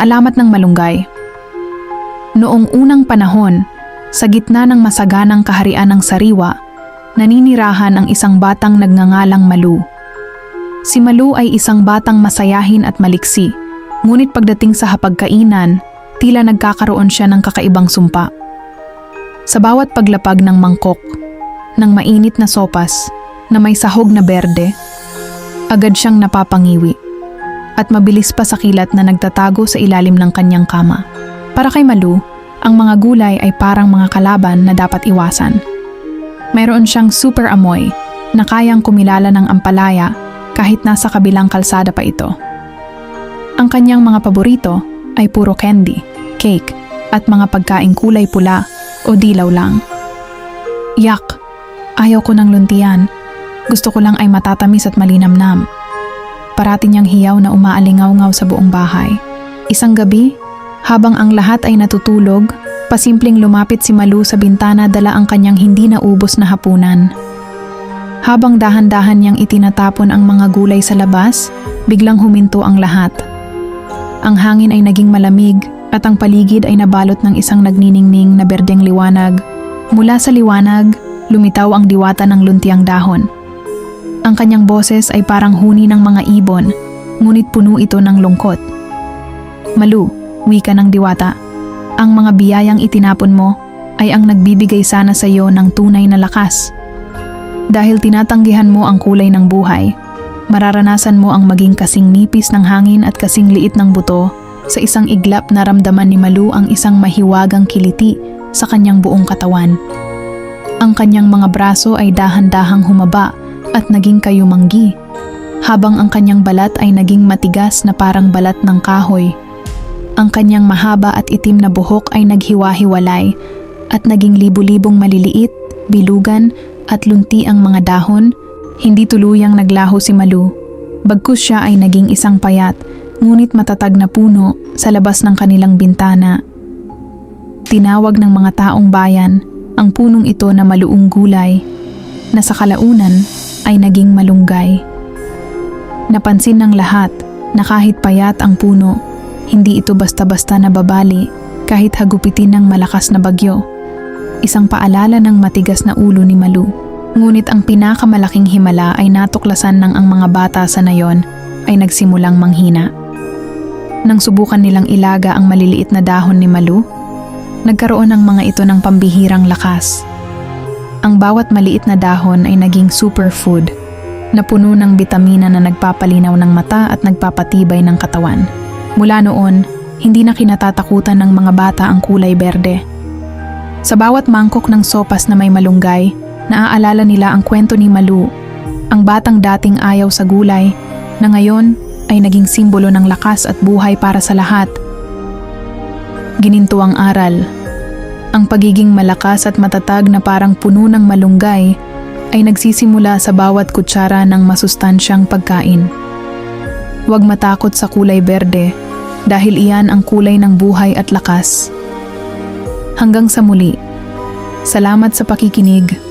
alamat ng malunggay. Noong unang panahon, sa gitna ng masaganang kaharian ng sariwa, naninirahan ang isang batang nagngangalang Malu. Si Malu ay isang batang masayahin at maliksi, ngunit pagdating sa hapagkainan, tila nagkakaroon siya ng kakaibang sumpa. Sa bawat paglapag ng mangkok, ng mainit na sopas na may sahog na berde, agad siyang napapangiwi at mabilis pa sa kilat na nagtatago sa ilalim ng kanyang kama. Para kay Malu, ang mga gulay ay parang mga kalaban na dapat iwasan. Mayroon siyang super amoy na kayang kumilala ng ampalaya kahit nasa kabilang kalsada pa ito. Ang kanyang mga paborito ay puro candy, cake, at mga pagkaing kulay pula o dilaw lang. Yak! Ayaw ko ng luntian. Gusto ko lang ay matatamis at malinamnam. Parati niyang hiyaw na umaalingaw-ngaw sa buong bahay. Isang gabi, habang ang lahat ay natutulog, pasimpleng lumapit si Malu sa bintana dala ang kanyang hindi naubos na hapunan. Habang dahan-dahan niyang itinatapon ang mga gulay sa labas, biglang huminto ang lahat. Ang hangin ay naging malamig at ang paligid ay nabalot ng isang nagniningning na berdeng liwanag. Mula sa liwanag, lumitaw ang diwata ng luntiang dahon. Ang kanyang boses ay parang huni ng mga ibon, ngunit puno ito ng lungkot. Malu, wika ng diwata, ang mga biyayang itinapon mo ay ang nagbibigay sana sa iyo ng tunay na lakas. Dahil tinatanggihan mo ang kulay ng buhay, mararanasan mo ang maging kasing nipis ng hangin at kasing liit ng buto. Sa isang iglap naramdaman ni Malu ang isang mahiwagang kiliti sa kanyang buong katawan. Ang kanyang mga braso ay dahan-dahang humaba at naging kayumanggi, habang ang kanyang balat ay naging matigas na parang balat ng kahoy. Ang kanyang mahaba at itim na buhok ay naghiwa-hiwalay at naging libu-libong maliliit, bilugan at lunti ang mga dahon. Hindi tuluyang naglaho si Malu, bagkus siya ay naging isang payat ngunit matatag na puno sa labas ng kanilang bintana. Tinawag ng mga taong bayan ang punong ito na maluung gulay, na sa kalaunan ay naging malunggay. Napansin ng lahat na kahit payat ang puno, hindi ito basta-basta nababali kahit hagupitin ng malakas na bagyo. Isang paalala ng matigas na ulo ni Malu. Ngunit ang pinakamalaking himala ay natuklasan ng ang mga bata sa nayon ay nagsimulang manghina. Nang subukan nilang ilaga ang maliliit na dahon ni Malu, nagkaroon ng mga ito ng pambihirang lakas. Ang bawat maliit na dahon ay naging superfood na puno ng bitamina na nagpapalinaw ng mata at nagpapatibay ng katawan. Mula noon, hindi na kinatatakutan ng mga bata ang kulay berde. Sa bawat mangkok ng sopas na may malunggay, naaalala nila ang kwento ni Malu, ang batang dating ayaw sa gulay, na ngayon ay naging simbolo ng lakas at buhay para sa lahat. Gininto ang aral. Ang pagiging malakas at matatag na parang puno ng malunggay ay nagsisimula sa bawat kutsara ng masustansyang pagkain. Huwag matakot sa kulay berde dahil iyan ang kulay ng buhay at lakas. Hanggang sa muli. Salamat sa pakikinig.